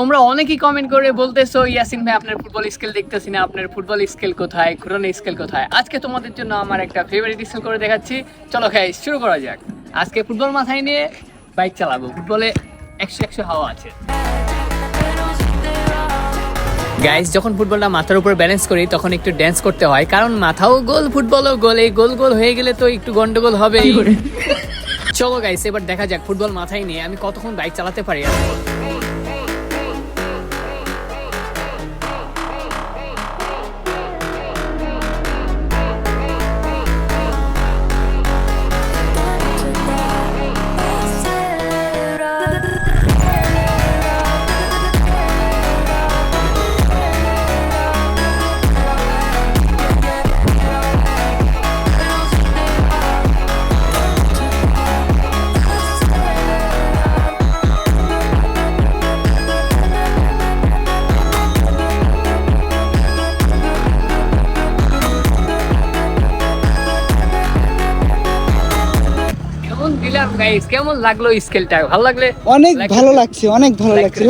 তোমরা অনেকেই কমেন্ট করে বলতেছো ইয়াসিন ভাই আপনার ফুটবল স্কিল দেখতেছি না, আপনার ফুটবল স্কিল কোথায়, ঘুরানোর স্কিল কোথায়। আজকে তোমাদের জন্য আমার একটা ফেভারিট স্কিল করে দেখাচ্ছি। চলো গাইস শুরু করা যাক। আজকে ফুটবল মাথায় নিয়ে বাইক চালাবো। ফুটবলে 100 হাওয়া আছে গাইস। যখন ফুটবলটা মাথার উপর ব্যালেন্স করি তখন একটু ড্যান্স করতে হয়, কারণ মাথাও গোল ফুটবলও গোল। এই গোল গোল হয়ে গেলে তো একটু গন্ডগোল হবেই। চলো গাইস এবার দেখা যাক ফুটবল মাথায় নিয়ে আমি কতক্ষণ বাইক চালাতে পারি। কেমন দিলাম গাইস, কেমন লাগলো স্কেলটা? ভালো লাগলে অনেক ভালো লাগছে, অনেক ভালো লাগছে।